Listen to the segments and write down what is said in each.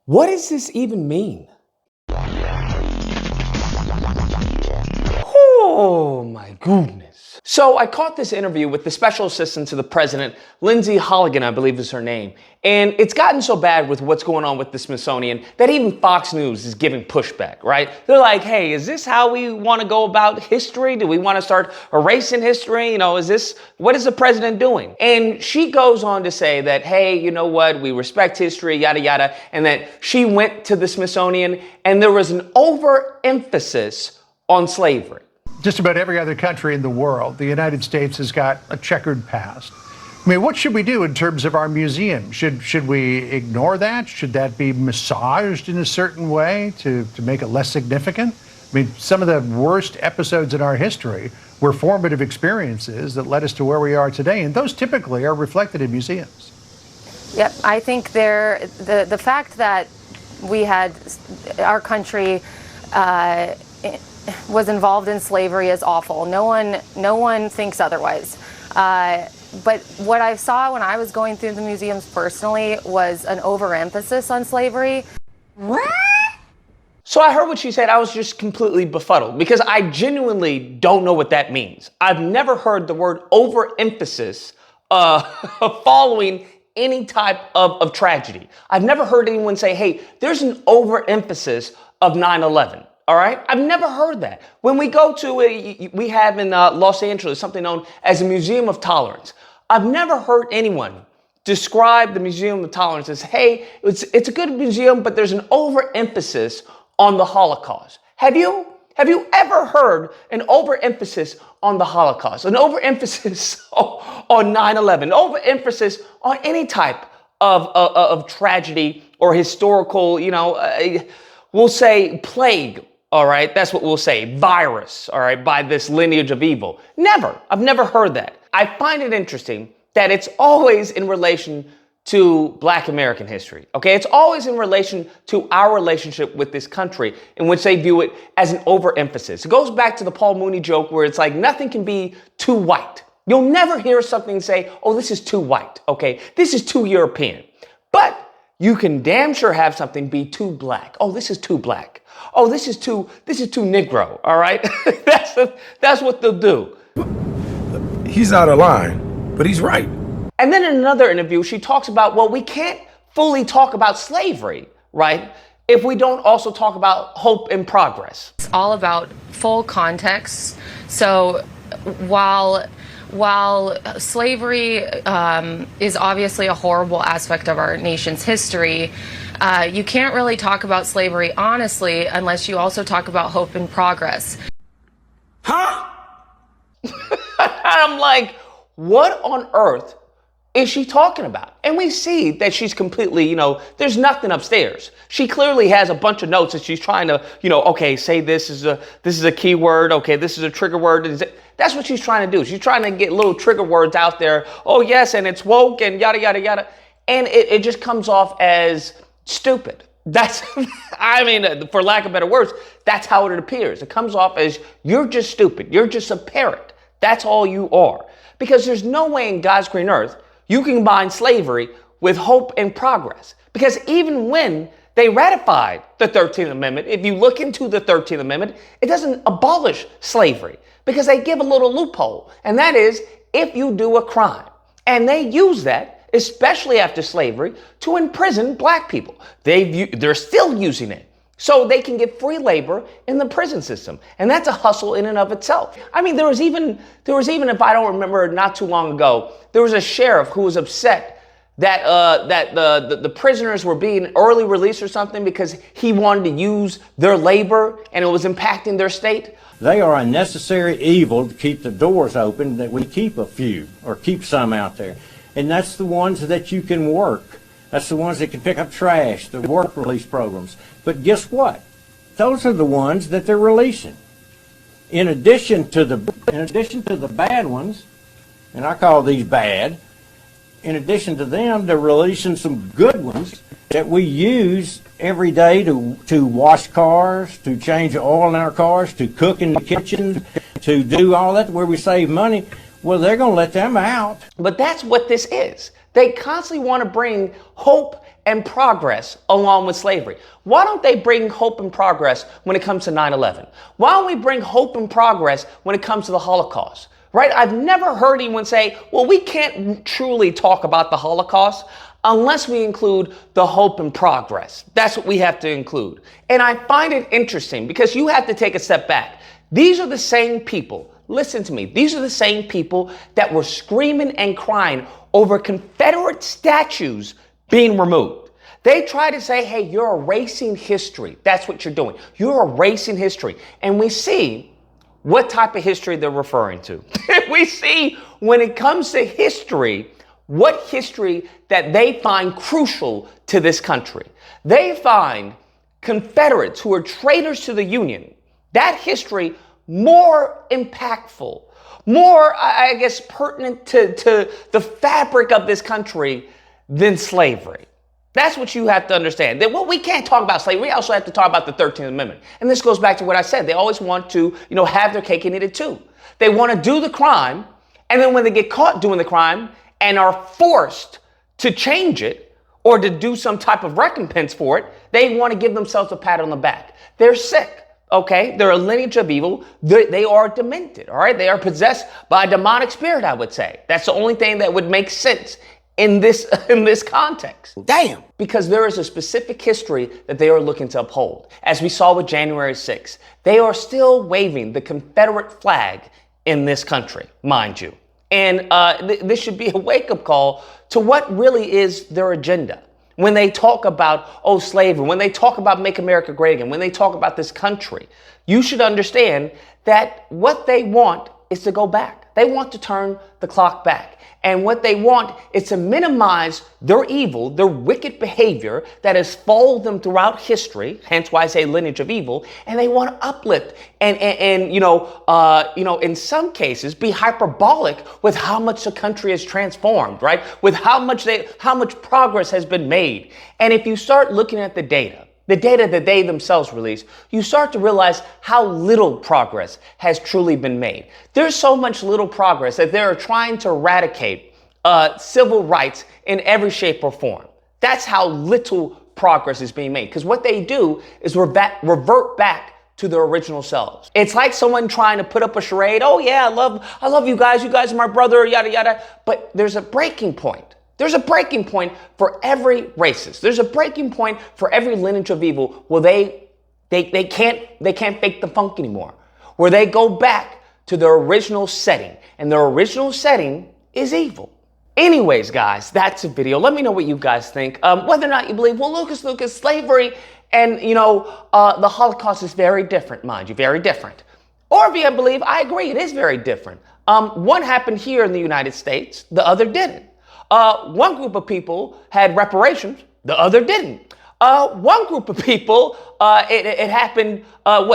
What does this even mean? Oh my goodness. So I caught this interview with the special assistant to the president, Lindsey Halligan, I believe is her name. And it's gotten so bad with what's going on with the Smithsonian that even Fox News is giving pushback, right? They're like, hey, is this how we want to go about history? Do we want to start erasing history? What is the president doing? And she goes on to say that, hey, you know what? We respect history, yada, yada. And that she went to the Smithsonian and there was an overemphasis on slavery. Just about every other country in the world, the United States has got a checkered past. I mean, what should we do in terms of our museum? Should we ignore that? Should that be massaged in a certain way to make it less significant? I mean, some of the worst episodes in our history were formative experiences that led us to where we are today, and those typically are reflected in museums. Yep, I think the fact that we had our country was involved in slavery is awful. No one thinks otherwise. But what I saw when I was going through the museums personally was an overemphasis on slavery. What? So I heard what she said. I was just completely befuddled because I genuinely don't know what that means. I've never heard the word overemphasis following any type of tragedy. I've never heard anyone say, hey, there's an overemphasis of 9/11. All right. I've never heard that. When we go to we have in Los Angeles something known as a Museum of Tolerance. I've never heard anyone describe the Museum of Tolerance as, hey, it's a good museum, but there's an overemphasis on the Holocaust. Have you ever heard an overemphasis on the Holocaust, an overemphasis on 9/11, overemphasis on any type of tragedy or historical, we'll say plague. All right, that's what we'll say, virus, all right, by this lineage of evil. Never. I've never heard that. I find it interesting that it's always in relation to Black American history, okay? It's always in relation to our relationship with this country in which they view it as an overemphasis. It goes back to the Paul Mooney joke where it's like nothing can be too white. You'll never hear something say, oh, this is too white, okay? This is too European. But you can damn sure have something be too black. Oh, this is too black. Oh, this is too Negro, all right? That's what they'll do. He's out of line, but he's right. And then in another interview, she talks about, well, we can't fully talk about slavery, right, if we don't also talk about hope and progress. It's all about full context. So while slavery is obviously a horrible aspect of our nation's history, you can't really talk about slavery honestly unless you also talk about hope and progress. Huh? I'm like, what on earth is she talking about? And we see that she's completely, there's nothing upstairs. She clearly has a bunch of notes that she's trying to, okay, say this is a key word. Okay, this is a trigger word. That's what she's trying to do. She's trying to get little trigger words out there. Oh, yes, and it's woke and yada, yada, yada. And it just comes off as stupid. That's, for lack of better words, that's how it appears. It comes off as you're just stupid. You're just a parrot. That's all you are. Because there's no way in God's green earth you can combine slavery with hope and progress. Because even when they ratified the 13th Amendment, if you look into the 13th Amendment, it doesn't abolish slavery because they give a little loophole. And that is if you do a crime. And they use that, especially after slavery, to imprison black people. They're still using it so they can get free labor in the prison system. And that's a hustle in and of itself. There was even, if I don't remember, not too long ago, there was a sheriff who was upset that the prisoners were being early released or something because he wanted to use their labor and it was impacting their state. They are a necessary evil to keep the doors open, that we keep a few or keep some out there. And that's the ones that you can work. That's the ones that can pick up trash, the work release programs. But guess what? Those are the ones that they're releasing. In addition to the bad ones, and I call these bad, in addition to them, they're releasing some good ones that we use every day to wash cars, to change oil in our cars, to cook in the kitchen, to do all that where we save money. Well, they're going to let them out. But that's what this is. They constantly want to bring hope and progress along with slavery. Why don't they bring hope and progress when it comes to 9/11? Why don't we bring hope and progress when it comes to the Holocaust? Right? I've never heard anyone say, well, we can't truly talk about the Holocaust unless we include the hope and progress. That's what we have to include. And I find it interesting because you have to take a step back. These are the same people, listen to me, these are the same people that were screaming and crying over Confederate statues being removed. They try to say, hey, you're erasing history. That's what you're doing. You're erasing history. And we see what type of history they're referring to. We see when it comes to history, what history that they find crucial to this country. They find Confederates who are traitors to the Union, that history more impactful, more, I guess, pertinent to the fabric of this country than slavery. That's what you have to understand. That, well, we can't talk about slavery. We also have to talk about the 13th Amendment. And this goes back to what I said. They always want to, have their cake and eat it too. They want to do the crime, and then when they get caught doing the crime and are forced to change it or to do some type of recompense for it, they want to give themselves a pat on the back. They're sick, okay? They're a lineage of evil. They are demented, all right? They are possessed by a demonic spirit, I would say. That's the only thing that would make sense in this context. Damn. Because there is a specific history that they are looking to uphold. As we saw with January 6th, they are still waving the Confederate flag in this country, mind you. And this should be a wake-up call to what really is their agenda. When they talk about, slavery, when they talk about Make America Great Again, when they talk about this country, you should understand that what they want is to go back. They want to turn the clock back. And what they want is to minimize their evil, their wicked behavior that has followed them throughout history, hence why I say lineage of evil, and they want to uplift and in some cases be hyperbolic with how much the country has transformed, right? With how much progress has been made. And if you start looking at the data that they themselves release, you start to realize how little progress has truly been made. There's so much little progress that they're trying to eradicate civil rights in every shape or form. That's how little progress is being made. Because what they do is revert back to their original selves. It's like someone trying to put up a charade. Oh yeah, I love you guys. You guys are my brother, yada, yada. But there's a breaking point. There's a breaking point for every racist. There's a breaking point for every lineage of evil where they can't fake the funk anymore. Where they go back to their original setting. And their original setting is evil. Anyways, guys, that's a video. Let me know what you guys think. Whether or not you believe, well, Lucas, slavery and, the Holocaust is very different, mind you, very different. Or if you believe, I agree, it is very different. One happened here in the United States, the other didn't. One group of people had reparations, the other didn't. One group of people, it happened,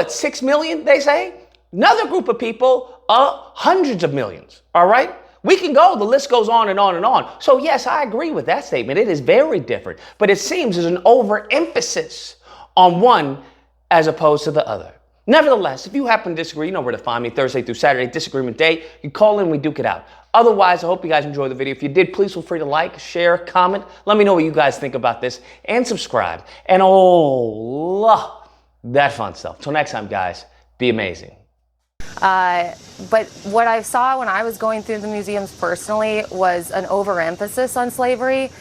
6 million, they say? Another group of people, hundreds of millions, all right? We can go, the list goes on and on and on. So yes, I agree with that statement. It is very different, but it seems there's an overemphasis on one as opposed to the other. Nevertheless, if you happen to disagree, you know where to find me Thursday through Saturday, Disagreement Day. You call in, we duke it out. Otherwise, I hope you guys enjoyed the video. If you did, please feel free to like, share, comment. Let me know what you guys think about this and subscribe. And that fun stuff. Till next time, guys, be amazing. But what I saw when I was going through the museums personally was an overemphasis on slavery.